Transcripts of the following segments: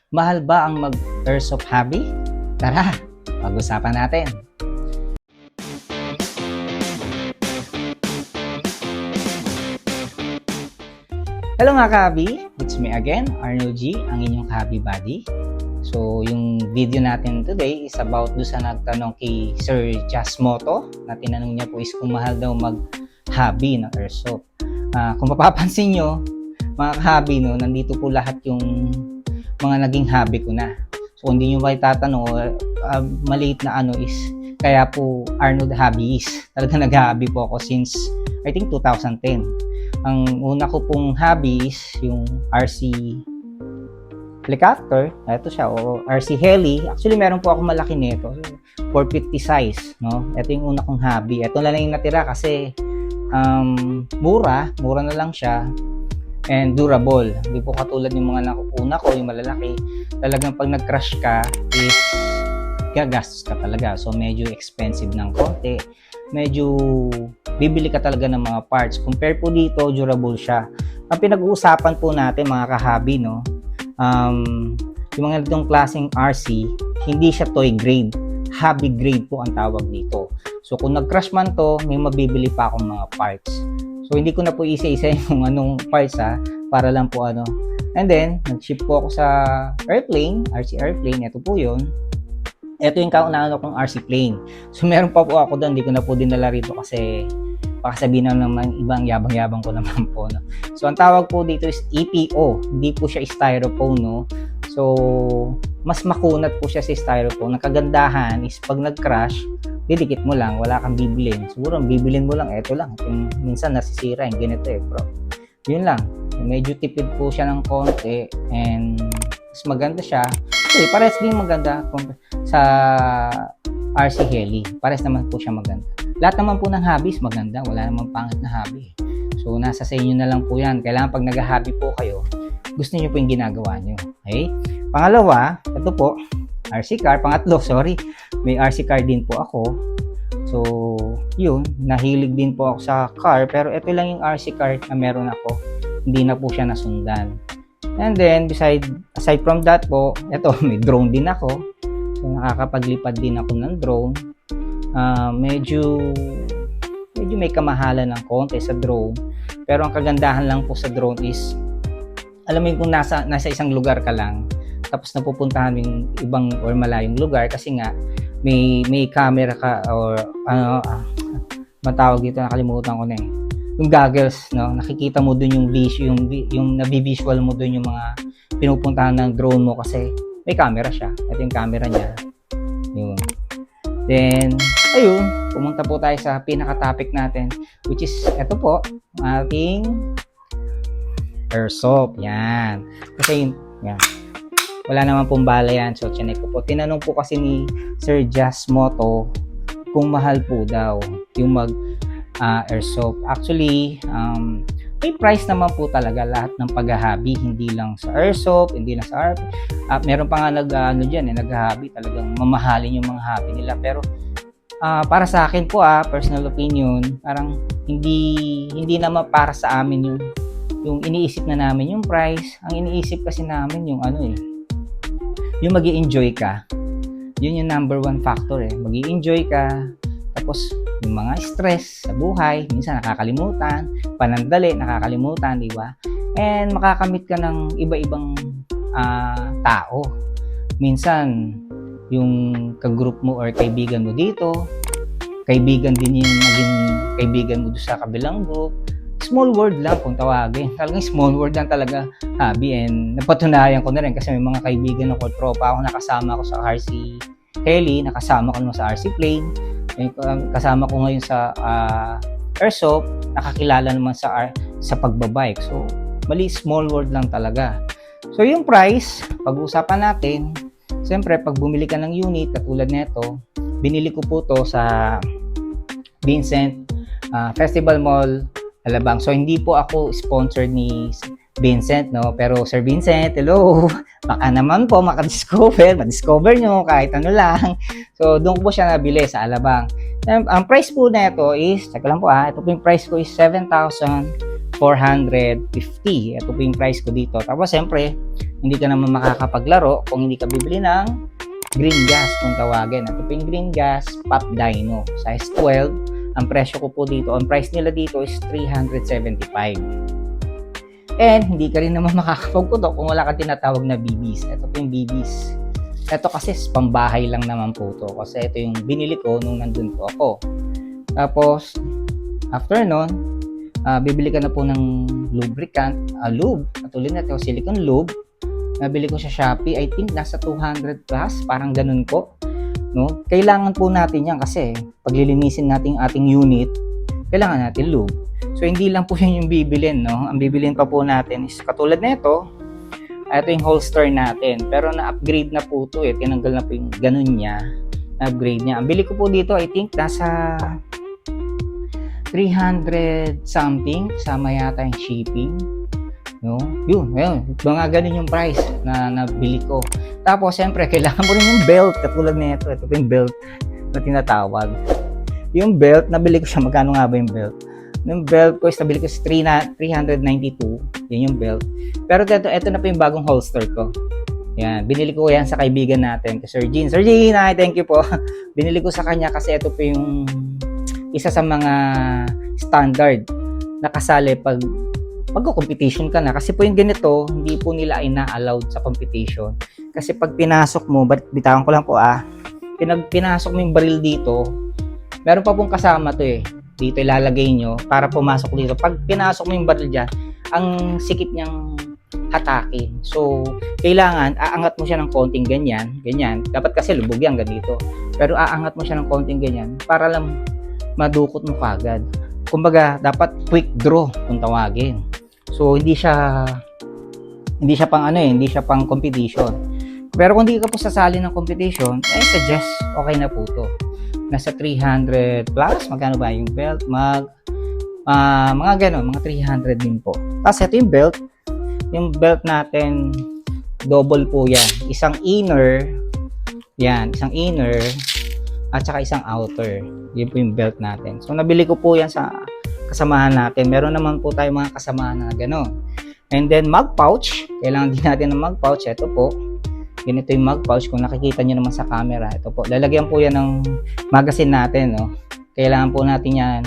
Mahal ba ang mag-airsoft hobby? Tara, pag-usapan natin. Hello mga ka-hobby! It's me again, Arnold G, ang inyong hobby buddy. So, yung video natin today is about do sa nagtanong kay Sir Jasmoto na tinanong niya po is kung mahal daw mag-hobby ng airsoft. Kung mapapansin nyo, mga ka-hobby, no, nandito po lahat yung mga naging hobby ko na. So, kung hindi nyo ba itatanong, maliit na ano is, kaya po Arnold Hobbies. Talaga nag-hobby po ako since, I think, 2010. Ang una ko pong hobby is yung RC helicopter. Ito siya, o RC heli. Actually, meron po ako malaki nito. 450 size, no? Ito yung una kong hobby. Ito na lang yung natira kasi mura na lang siya. And durable. Hindi po katulad yung mga nakukuna ko, yung malalaki. Talagang pag nag-crash ka is gagastos ka talaga. So medyo expensive ng konti. Medyo bibili ka talaga ng mga parts. Compare po dito, durable siya. Ang pinag-uusapan po natin mga kahabi, no? Yung mga itong klaseng RC, hindi siya toy grade. Hobby grade po ang tawag dito. So kung nag-crash man to, may mabibili pa akong mga parts. So, hindi ko na po isa-isa yung anong parts para lang po ano. And then, nag-ship po ako sa airplane, RC airplane, ito po yun. Ito yung kauna-ano kong RC plane. So, meron pa po ako doon, hindi ko na po dinala rito kasi baka sabihin na naman ibang yabang-yabang ko naman po. No? So, ang tawag po dito is EPO, hindi po siya styrofoam, no? So, mas makunat po siya sa styrofoam. Ang kagandahan is pag nag-crash, didikit mo lang, wala kang bibilin. Siguro ang bibilin mo lang, eto lang. Kung minsan nasisira yung ganito bro. Yun lang. Medyo tipid po siya ng konti and mas maganda siya. Okay, pares din maganda sa RC Heli. Pares naman po siya maganda. Lahat naman po ng hobbies maganda. Wala namang pangit na hobby. So, nasa sa inyo na lang po yan. Kailangan pag nag-hobby po kayo, gusto niyo po yung ginagawa niyo. Okay? Pangalawa, ito po, RC car. Pangatlo, sorry. May RC car din po ako. So, yun. Nahilig din po ako sa car. Pero ito lang yung RC car na meron ako. Hindi na po siya nasundan. And then, aside from that po, ito, may drone din ako. So, nakakapaglipad din ako ng drone. Medyo may kamahalan ng konti sa drone. Pero ang kagandahan lang po sa drone is, alam mo yung kung nasa isang lugar ka lang, tapos napupuntahan yung ibang or malayong lugar kasi nga may camera ka or matawag dito, nakalimutan ko na yung goggles, no? Nakikita mo dun yung nabi-visual mo dun yung mga pinupuntahan ng drone mo kasi may camera siya. Ito yung camera niya. Yun. Then, ayun, pumunta po tayo sa pinaka-topic natin which is ito po, ating airsoft. Yan. Kasi yan. Wala naman pong bala yan. So, chinek ko po. Tinanong po kasi ni Sir Jasmoto kung mahal po daw yung mag-airsoft. Actually, may price naman po talaga lahat ng pag-hobby. Hindi lang sa airsoft, hindi lang sa RP. Meron pa nga nag-hobby. Talagang mamahalin yung mga hobby nila. Pero, para sa akin po, personal opinion, parang hindi naman para sa amin yung iniisip na namin yung price. Ang iniisip kasi namin yung yung magi-enjoy ka. Yun yung number one factor Magi-enjoy ka. Tapos yung mga stress sa buhay, minsan nakakalimutan, panandali, nakakalimutan, di ba? And makakamit ka ng iba-ibang tao. Minsan yung kagroup mo or kaibigan mo dito, kaibigan din yung naging kaibigan mo doon sa kabilang group. Small world lang kung tawagin. Talagang small world lang talaga hobby and napatunayan ko na rin kasi may mga kaibigan ako, tropa ako, nakasama ko sa RC Heli, nakasama ko naman sa RC Plane, kasama ko ngayon sa airsoft, nakakilala naman sa pagbabike. So, small world lang talaga. So, yung price, pag-uusapan natin, siyempre, pag bumili ka ng unit, katulad nito, binili ko po to sa Vincent Festival Mall, Alabang. So, hindi po ako sponsored ni Vincent, no? Pero, Sir Vincent, hello! Baka naman po ma-discover nyo kahit ano lang. So, doon ko po siya nabili sa Alabang. Ang price po na ito is, tsaka lang po ito po yung price ko is 7,450. Ito po yung price ko dito. Tapos, siyempre, hindi ka naman makakapaglaro kung hindi ka bibili ng green gas kung tawagin. Ito po yung green gas Pop Dino size 12. Ang presyo ko po dito, ang price nila dito is 375. And hindi ka rin naman makakapagputok kung wala kang tinatawag na BBs. Ito po yung BBs. Ito kasi pambahay lang naman po to. Kasi ito yung binili ko nung nandun po ako. Tapos, after nun, bibili ka na po ng lubricant, lube. Katulad na ito, silicone lube. Nabili ko sa Shopee. I think nasa 200 plus. Parang ganun po. No? Kailangan po natin yan kasi paglilinisin natin yung ating unit, kailangan natin lube. So, hindi lang po yun yung bibilin, no? Ang bibilin pa po natin is katulad na ito yung holster natin. Pero na-upgrade na po ito eh. Tinanggal na po yung ganun niya. Na-upgrade niya. Ang bili ko po dito, I think, nasa 300 something. Sama yata yung shipping. No? Yun. Mga ganun yung price na nabili ko. Tapos, siyempre, kailangan mo rin yung belt. Katulad na ito. Ito yung belt na tinatawag. Yung belt, nabili ko siya. Magkano nga ba yung belt? Yung belt ko is nabili ko sa 392. Yan yung belt. Pero ito na po yung bagong holster ko. Yan. Binili ko yan sa kaibigan natin, kay Sir Jean. Sir Jean, thank you po. Binili ko sa kanya kasi ito po yung isa sa mga standard na kasali pag magko-competition ka na. Kasi po yung ganito, hindi po nila ay na-allowed sa competition. Kasi pag pinasok mo, bitawan ko lang po pinasok mo yung baril dito, meron pa pong kasama to eh. Dito ilalagay nyo para pumasok dito. Pag pinasok mo yung baril dyan, ang sikip niyang hatakin. So, kailangan aangat mo siya ng konting ganyan. Dapat kasi lubog yan ganito. Pero aangat mo siya ng konting ganyan para lang madukot mo kagad. Kumbaga, dapat quick draw kung tawagin. So, hindi siya pang competition. Pero kung hindi ka po sasali ng competition, suggest okay na po to. Nasa 300 plus, magkano ba yung belt? Mga gano'n, mga 300 din po. Tapos ito yung belt natin, double po yan. Isang inner, at saka isang outer. Yan po yung belt natin. So, nabili ko po yan sa kasamahan natin. Meron naman po tayo mga kasamahan na gano'n. And then, mag pouch. Kailangan din natin ng mag pouch. Ito po. Ganito yung mag pouch. Kung nakikita nyo naman sa camera, ito po. Lalagyan po yan ng magazine natin, no? Kailangan po natin yan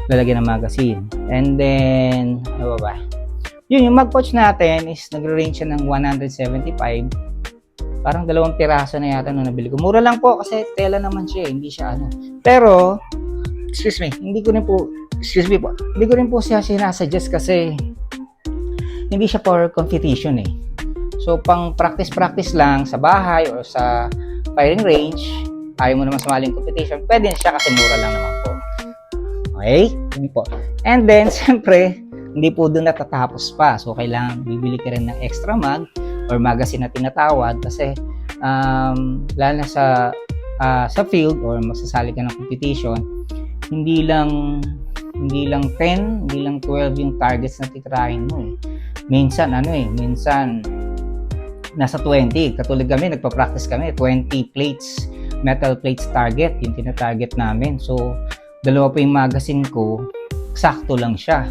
lalagyan ng magazine. And then, ano ba? Yun, yung mag pouch natin is nagre-range siya ng 175. Parang 2 piraso na yata nung nabili ko. Mura lang po kasi tela naman siya, hindi siya ano. Pero, hindi ko rin po siya sinasuggest kasi hindi siya for competition eh. So, pang practice lang sa bahay or sa firing range, ayaw mo naman sumaling competition, pwede siya kasi mura lang naman po. Okay? Hindi po. And then, siyempre, hindi po doon natatapos pa. So, kailangan bibili ka rin ng extra mag or magazine na tinatawag kasi lalo na sa field or magsasali ka ng competition, hindi lang 10, hindi lang 12 yung targets na titrahin mo eh. Minsan nasa 20. Katulad kami, nagpa-practice kami, 20 plates, metal plates target, yung tina-target namin. So, 2 po yung magazine ko, sakto lang siya.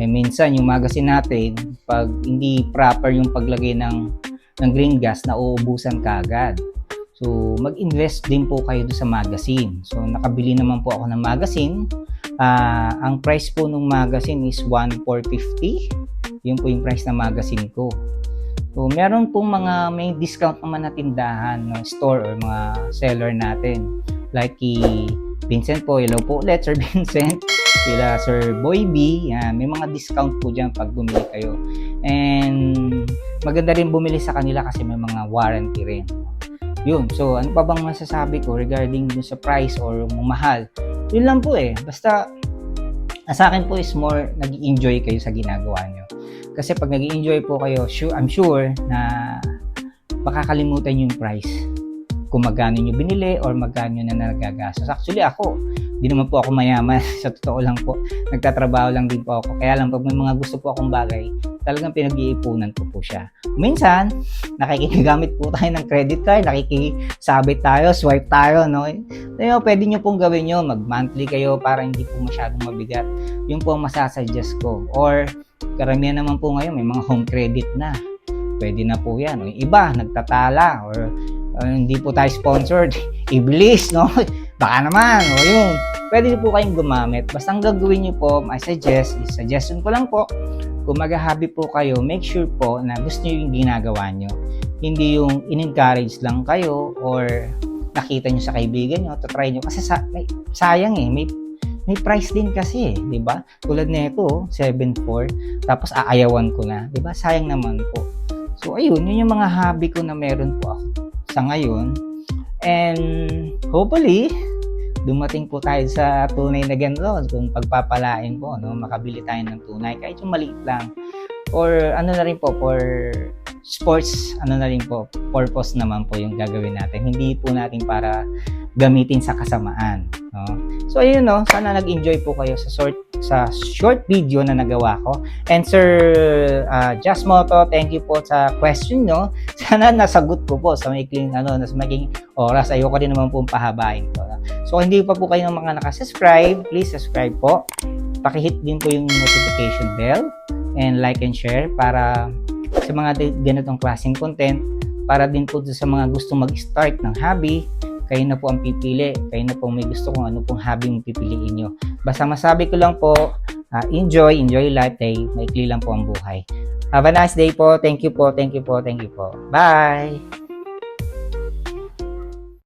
Eh, minsan, yung magazine natin, pag hindi proper yung paglagay ng green gas, nauubusan kagad. So, mag-invest din po kayo doon sa magazine. So, nakabili naman po ako ng magazine. Ang price po ng magazine is 1,450. Yun po yung price ng magazine ko. So, meron pong may discount naman na tindahan, no, store or mga seller natin. Like Vincent po, hello po ulit, Sir Vincent. Sila Sir Boy B, yan, may mga discount po dyan pag bumili kayo. And maganda rin bumili sa kanila kasi may mga warranty rin. Yun, so ano pa bang masasabi ko regarding dun sa price or mahal? Yun lang po eh. Basta sa akin po is more nag-enjoy kayo sa ginagawa nyo. Kasi pag nag-enjoy po kayo, I'm sure na makakalimutan yung price. Kung magkano nyo binili or magkano na nagagastos. Actually ako, hindi naman po ako mayaman. Sa totoo lang po, nagtatrabaho lang din po ako. Kaya lang pag may mga gusto po akong bagay, talagang pinag-iipunan ko po siya. Minsan, nakikigamit po tayo ng credit card, nakikisabit tayo, swipe tayo, no? So, pwede nyo pong gawin nyo, mag-monthly kayo para hindi po masyadong mabigat. Yun po ang masasuggest ko. Or, karamihan naman po ngayon, may mga home credit na. pwede na po yan. O yung iba, nagtatala or hindi po tayo sponsored, Iblis, no? Baka naman, o yun. Pwede po kayong gumamit. Basta ang gagawin nyo po, suggestion ko lang po, kung mag-hobby po kayo, make sure po na gusto nyo yung ginagawa nyo. Hindi yung in-encourage lang kayo or nakita nyo sa kaibigan nyo, try nyo. Kasi sayang may price din kasi, di ba? Tulad nito, 7.4, tapos aayawan ko na, di ba? Sayang naman po. So, ayun, yun yung mga hobby ko na meron po ako sa ngayon. And hopefully, dumating po tayo sa tunay na ganito kung pagpapalain po, no? Makabili tayo ng tunay, kahit yung maliit lang. Or ano na rin po, for sports, ano na rin po, purpose naman po yung gagawin natin. Hindi po natin para gamitin sa kasamaan, no? So ayun, no, sana nag-enjoy po kayo sa short video na nagawa ko. And Sir Jasmoto, thank you po sa question nyo. Sana nasagot ko po sa maikling sa maging oras. Ayoko din naman po pahabain ko. So hindi pa po kayo ng mga nakasubscribe, please subscribe po. Paki-hit din po yung notification bell and like and share para sa mga ganitong klaseng content, para din po sa mga gusto mag-start ng hobby. Kayo na po ang pipili. Kayo na po may gusto kung ano pong hobby yung pipiliin nyo. Basta masabi ko lang po, enjoy life day. Maikli lang po ang buhay. Have a nice day po. Thank you po. Bye!